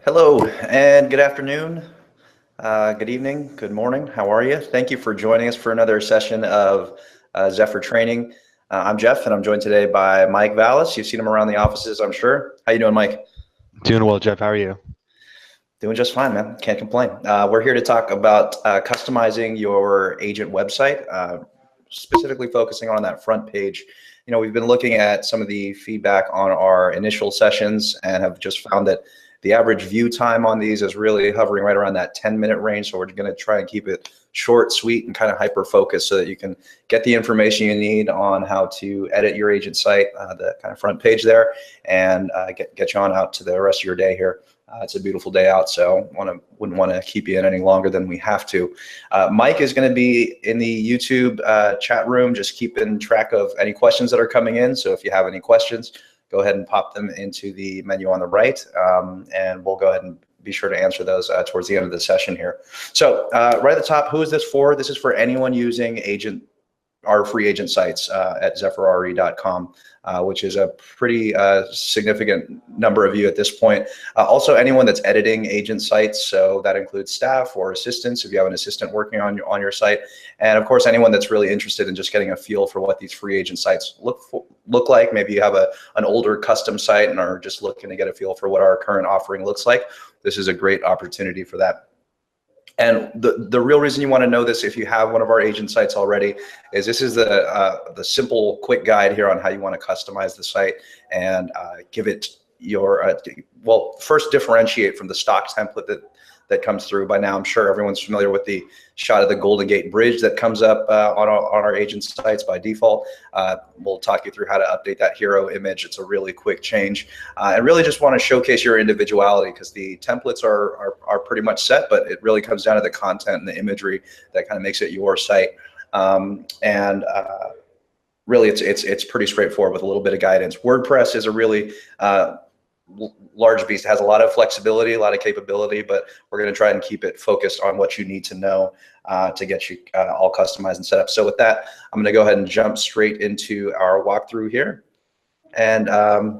Hello and good afternoon, good evening, good morning. How are you? Thank you for joining us for another session of Zephyr training. I'm Jeff, and I'm joined today by Mike Vallis. You've seen him around the offices, I'm sure. How you doing, Mike? Doing well, Jeff. How are you? Doing just fine, man. Can't complain. We're here to talk about customizing your agent website, specifically focusing on that front page. You know, we've been looking at some of the feedback on our initial sessions and have just found that the average view time on these is really hovering right around that 10-minute range. So we're going to try and keep it short, sweet, and kind of hyper-focused so that you can get the information you need on how to edit your agent site, the kind of front page there, and get you on out to the rest of your day here. It's a beautiful day out, so wouldn't want to keep you in any longer than we have to. Mike is going to be in the YouTube chat room, just keeping track of any questions that are coming in. So if you have any questions, go ahead and pop them into the menu on the right, and we'll go ahead and be sure to answer those towards the end of the session here. So right at the top, who is this for? This is for anyone using our free agent sites at zephyrre.com, which is a pretty significant number of you at this point. Also, anyone that's editing agent sites, so that includes staff or assistants if you have an assistant working on your site, and of course anyone that's really interested in just getting a feel for what these free agent sites look like. Maybe you have an older custom site and are just looking to get a feel for what our current offering looks like. This is a great opportunity for that. And the real reason you want to know this, if you have one of our agent sites already, is this is the simple, quick guide here on how you want to customize the site and give it your well, first differentiate from the stock template that comes through. By now, I'm sure everyone's familiar with the shot of the Golden Gate Bridge that comes up on our agent sites by default. We'll talk you through how to update that hero image. It's a really quick change. And really just want to showcase your individuality, because the templates are pretty much set, but it really comes down to the content and the imagery that kind of makes it your site. Really, it's pretty straightforward with a little bit of guidance. WordPress is a really large beast. It has a lot of flexibility, a lot of capability, but we're going to try and keep it focused on what you need to know to get you all customized and set up. So with that, I'm going to go ahead and jump straight into our walkthrough here. And all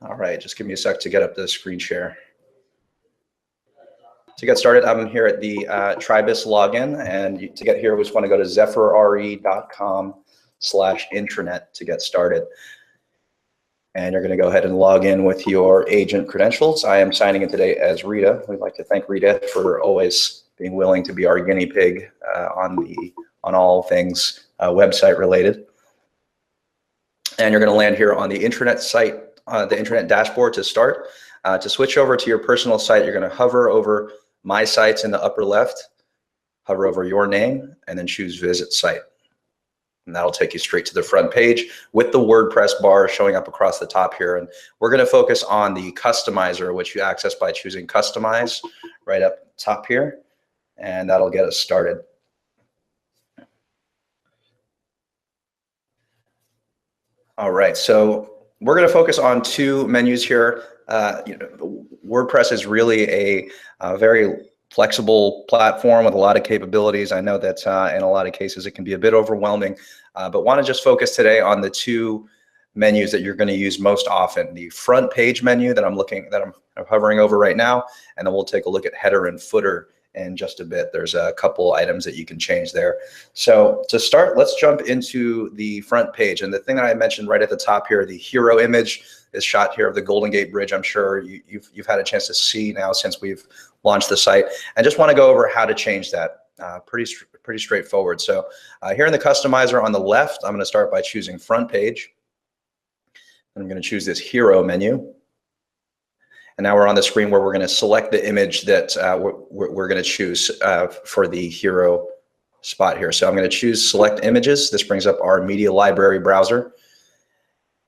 right, just give me a sec to get up the screen share. To get started, I'm here at the Tribus login, and to get here, we just want to go to zephyrre.com/intranet to get started. And you're going to go ahead and log in with your agent credentials. I am signing in today as Rita. We'd like to thank Rita for always being willing to be our guinea pig on all things website related. And you're going to land here on the intranet site, the intranet dashboard to start. To switch over to your personal site, you're going to hover over My Sites in the upper left, hover over your name, and then choose Visit Site. And that'll take you straight to the front page with the WordPress bar showing up across the top here. And we're going to focus on the customizer, which you access by choosing Customize right up top here. And that'll get us started. All right, so we're going to focus on two menus here. WordPress is really a very flexible platform with a lot of capabilities. I know that in a lot of cases it can be a bit overwhelming, but want to just focus today on the two menus that you're going to use most often: the front page menu that I'm hovering over right now, and then we'll take a look at header and footer in just a bit. There's a couple items that you can change there. So to start, let's jump into the front page. And the thing that I mentioned right at the top here, the hero image, is shot here of the Golden Gate Bridge. I'm sure you've had a chance to see now since we've launched the site. I just want to go over how to change that. Pretty straightforward. So here in the customizer on the left, I'm going to start by choosing front page. I'm going to choose this hero menu. And now we're on the screen where we're going to select the image that we're going to choose for the hero spot here. So I'm going to choose select images. This brings up our media library browser.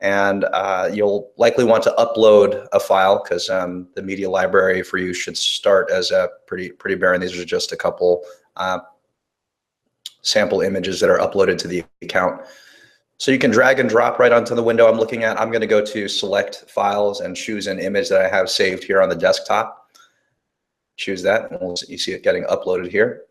And you'll likely want to upload a file, because the media library for you should start as a pretty bare, and these are just a couple sample images that are uploaded to the account. So you can drag and drop right onto the window I'm looking at. I'm going to go to select files and choose an image that I have saved here on the desktop. Choose that, and you see it getting uploaded here.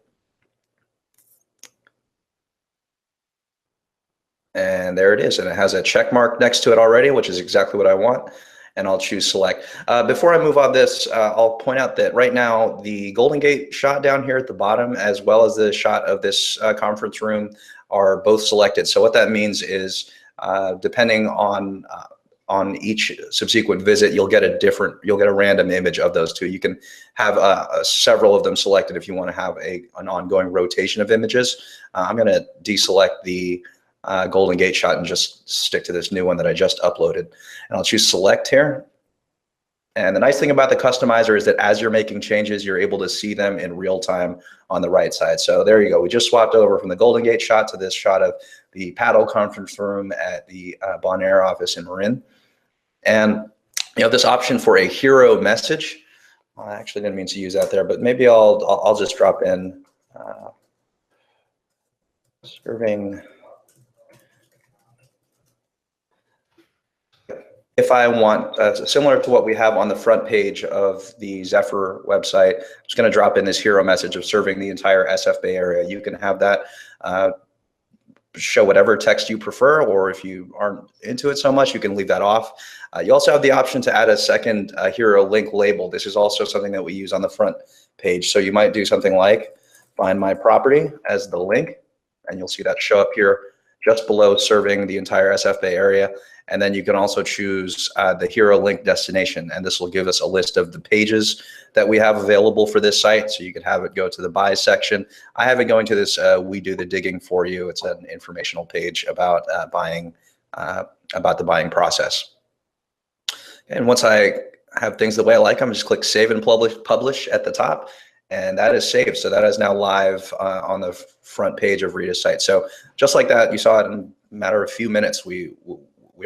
And there it is, and it has a check mark next to it already, which is exactly what I want. and I'll choose select. Before I move on this, I'll point out that right now the Golden Gate shot down here at the bottom, as well as the shot of this conference room, are both selected. So what that means is, depending on each subsequent visit, you'll get a random image of those two. You can have several of them selected if you want to have an ongoing rotation of images. I'm going to deselect the Golden Gate shot and just stick to this new one that I just uploaded. And I'll choose select here. And the nice thing about the customizer is that as you're making changes, you're able to see them in real time on the right side. So there you go. We just swapped over from the Golden Gate shot to this shot of the paddle conference room at the Bonaire office in Marin. And you have this option for a hero message. I actually didn't mean to use that there, but maybe I'll just drop in serving. If I want, similar to what we have on the front page of the Zephyr website, I'm just going to drop in this hero message of serving the entire SF Bay area. You can have that show whatever text you prefer, or if you aren't into it so much, you can leave that off. You also have the option to add a second hero link label. This is also something that we use on the front page. So you might do something like find my property as the link, and you'll see that show up here just below serving the entire SF Bay area. And then you can also choose the hero link destination, and this will give us a list of the pages that we have available for this site. So you could have it go to the buy section. I have it going to this we do the digging for you. It's an informational page about about the buying process. And once I have things the way I like them, just click save and publish at the top, and that is saved. So that is now live on the front page of Rita's site. So just like that, you saw it in a matter of a few minutes. We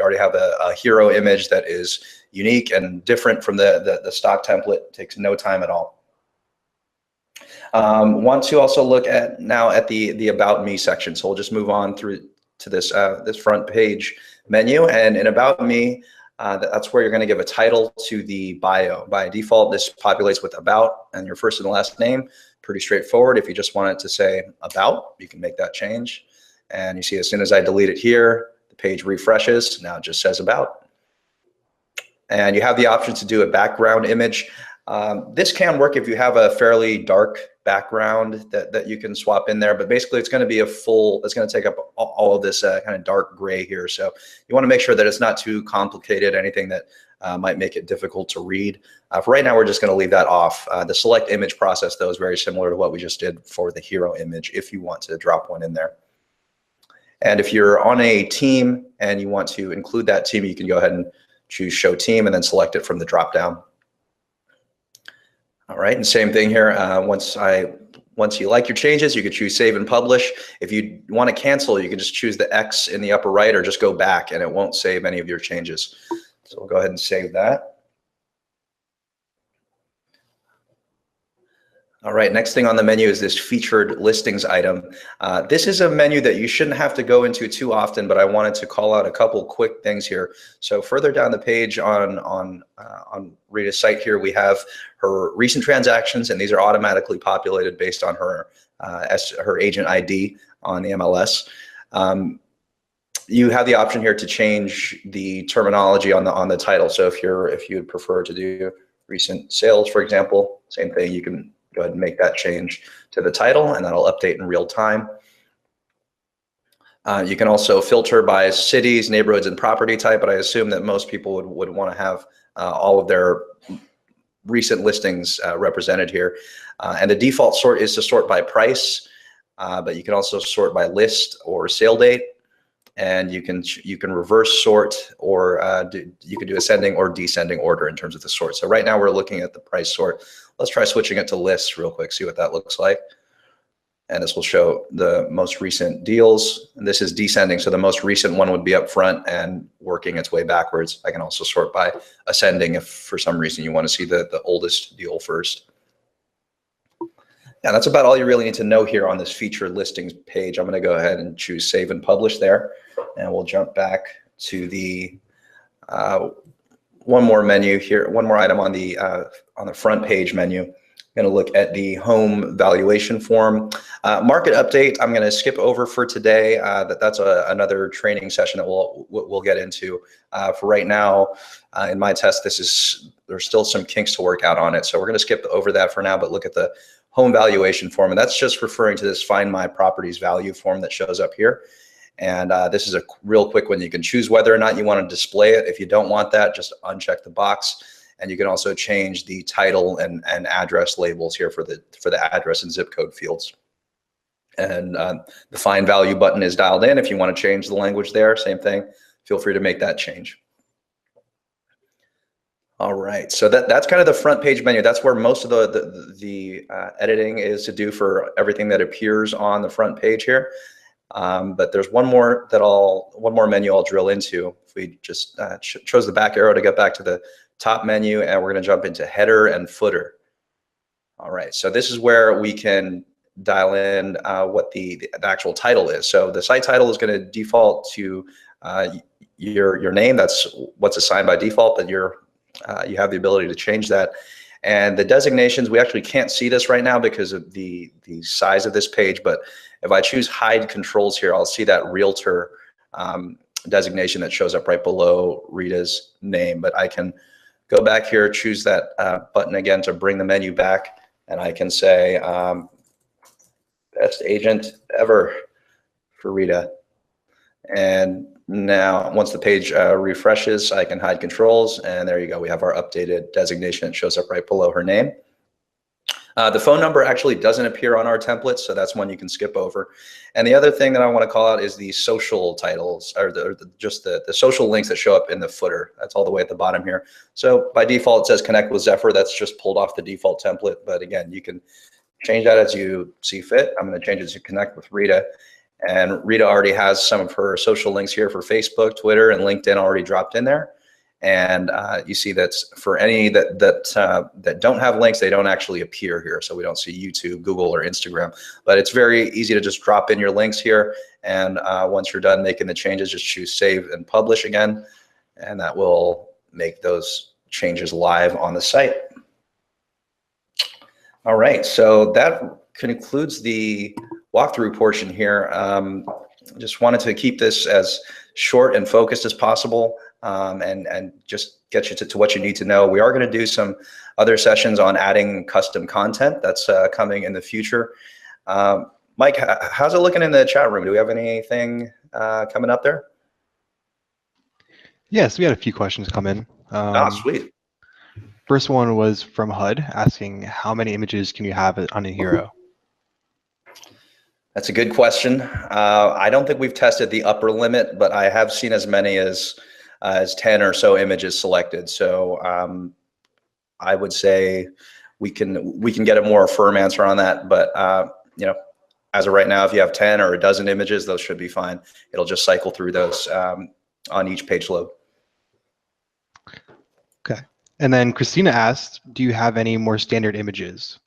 already have a hero image that is unique and different from the stock template. It takes no time at all. Want to also look at now at the About Me section. So we'll just move on through to this this front page menu, and in About Me, that's where you're going to give a title to the bio. By default, this populates with about and your first and last name. Pretty straightforward. If you just want it to say about, you can make that change. And you see, as soon as I delete it here, the page refreshes. Now it just says about. And you have the option to do a background image. This can work if you have a fairly dark background that you can swap in there, but basically it's going to be it's going to take up all of this kind of dark gray here. So you want to make sure that it's not too complicated, anything that might make it difficult to read. For right now, we're just going to leave that off. The select image process, though, is very similar to what we just did for the hero image if you want to drop one in there. And if you're on a team and you want to include that team, you can go ahead and choose show team and then select it from the drop down. All right, and same thing here. Once you like your changes, you could choose save and publish. If you want to cancel, you can just choose the X in the upper right or just go back and it won't save any of your changes. So we'll go ahead and save that. All right, next thing on the menu is this featured listings item. This is a menu that you shouldn't have to go into too often, but I wanted to call out a couple quick things here. So further down the page on Rita's site here, we have her recent transactions, and these are automatically populated based on her agent ID on the MLS. You have the option here to change the terminology on the title. So if you'd prefer to do recent sales, for example, same thing, you can go ahead and make that change to the title, and that'll update in real time. You can also filter by cities, neighborhoods, and property type, but I assume that most people would want to have all of their recent listings represented here. And the default sort is to sort by price, but you can also sort by list or sale date. And you can reverse sort, or you can do ascending or descending order in terms of the sort. So right now we're looking at the price sort. Let's try switching it to lists real quick, see what that looks like. And this will show the most recent deals. And this is descending, so the most recent one would be up front and working its way backwards. I can also sort by ascending if for some reason you want to see the oldest deal first. Yeah, that's about all you really need to know here on this featured listings page. I'm going to go ahead and choose save and publish there, and we'll jump back to the one more menu here, one more item on the front page menu. going to look at the home valuation form. Market update, I'm going to skip over for today. That's another training session that we'll get into. For right now, in my test, there's still some kinks to work out on it. So we're going to skip over that for now, but look at the home valuation form. And that's just referring to this Find My Properties Value form that shows up here. And this is a real quick one. You can choose whether or not you want to display it. If you don't want that, just uncheck the box. And you can also change the title and address labels here for the address and zip code fields. And the Find Value button is dialed in. If you want to change the language there, same thing. Feel free to make that change. All right, so that's kind of the front page menu. That's where most of the editing is to do for everything that appears on the front page here. But there's one more menu I'll drill into. If we just chose the back arrow to get back to the top menu, and we're going to jump into header and footer. All right, so this is where we can dial in what the actual title is. So the site title is going to default to your name. That's what's assigned by default, but you have the ability to change that. And the designations, we actually can't see this right now because of the size of this page, but if I choose hide controls here, I'll see that realtor designation that shows up right below Rita's name. But I can go back here, choose that button again to bring the menu back, and I can say best agent ever for Rita. And now once the page refreshes, I can hide controls, and there you go. We have our updated designation. It shows up right below her name. The phone number actually doesn't appear on our template, so that's one you can skip over. And the other thing that I want to call out is the social titles, or just the social links that show up in the footer. That's all the way at the bottom here. So by default, it says connect with Zephyr. That's just pulled off the default template. But again, you can change that as you see fit. I'm going to change it to connect with Rita. And Rita already has some of her social links here for Facebook, Twitter, and LinkedIn already dropped in there. And you see that's for any that don't have links, they don't actually appear here. So we don't see YouTube, Google, or Instagram. But it's very easy to just drop in your links here. And once you're done making the changes, just choose Save and Publish again. And that will make those changes live on the site. All right, so that concludes the walkthrough portion here. Just wanted to keep this as short and focused as possible. And just get you to what you need to know. We are going to do some other sessions on adding custom content that's coming in the future. Mike, how's it looking in the chat room? Do we have anything coming up there? Yes, we had a few questions come in. Sweet. First one was from HUD asking, how many images can you have on a hero? That's a good question. I don't think we've tested the upper limit, but I have seen as many as 10 or so images selected. So I would say we can get a more firm answer on that. But you know, as of right now, if you have 10 or a dozen images, those should be fine. It'll just cycle through those on each page load. Okay. And then Christina asked, do you have any more standard images?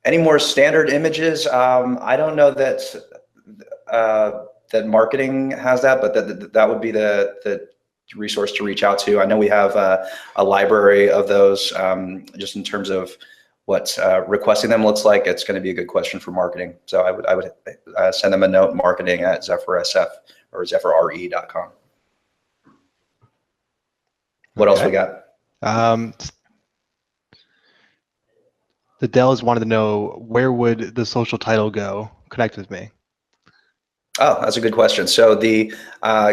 Any more standard images? I don't know that that marketing has that, but that would be the resource to reach out to. I know we have a library of those. Just in terms of what requesting them looks like, it's going to be a good question for marketing. So I would send them a note, marketing at ZephyrSF or ZephyrRE.com. What else we got? The Dells wanted to know, where would the social title go? Connect with me. Oh, that's a good question. So the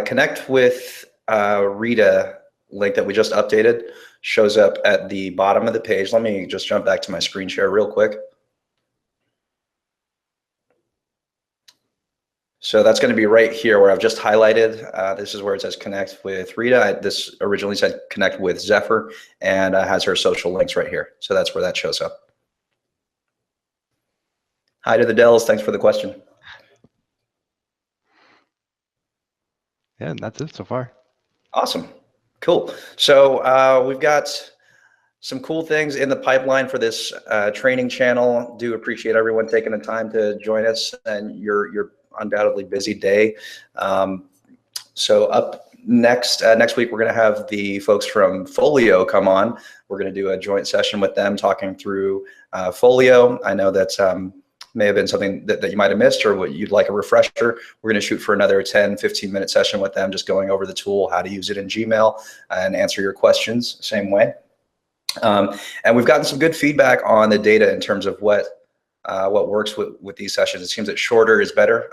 Connect with Rita link that we just updated shows up at the bottom of the page. Let me just jump back to my screen share real quick. So that's going to be right here where I've just highlighted. This is where it says Connect with Rita. This originally said Connect with Zephyr, and has her social links right here. So that's where that shows up. Hi to the Dells. Thanks for the question. Yeah, and that's it so far. Awesome. Cool. So we've got some cool things in the pipeline for this training channel. Do appreciate everyone taking the time to join us and your undoubtedly busy day. So up next week, we're going to have the folks from Folio come on. We're going to do a joint session with them talking through Folio. I know that may have been something that you might have missed or what you'd like a refresher. We're going to shoot for another 10-15-minute session with them, just going over the tool, how to use it in Gmail, and answer your questions same way. And we've gotten some good feedback on the data in terms of what works with these sessions. It seems that shorter is better.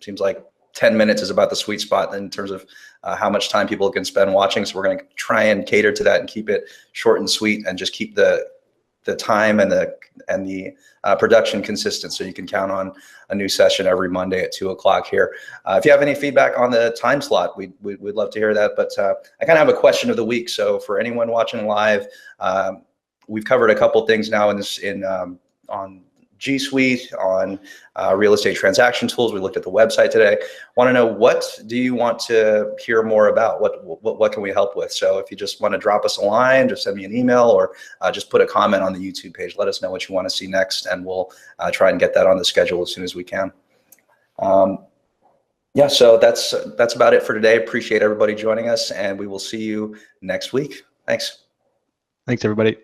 Seems like 10 minutes is about the sweet spot in terms of how much time people can spend watching. So we're going to try and cater to that and keep it short and sweet, and just keep the time and the production consistent, so you can count on a new session every Monday at 2 o'clock here. If you have any feedback on the time slot, we'd love to hear that. But I kind of have a question of the week. So for anyone watching live, we've covered a couple things now on G Suite, on real estate transaction tools. We looked at the website today. Want to know, what do you want to hear more about? What can we help with? So if you just want to drop us a line, just send me an email, or just put a comment on the YouTube page. Let us know what you want to see next, and we'll try and get that on the schedule as soon as we can. Yeah, so that's about it for today. Appreciate everybody joining us, and we will see you next week. Thanks. Thanks, everybody.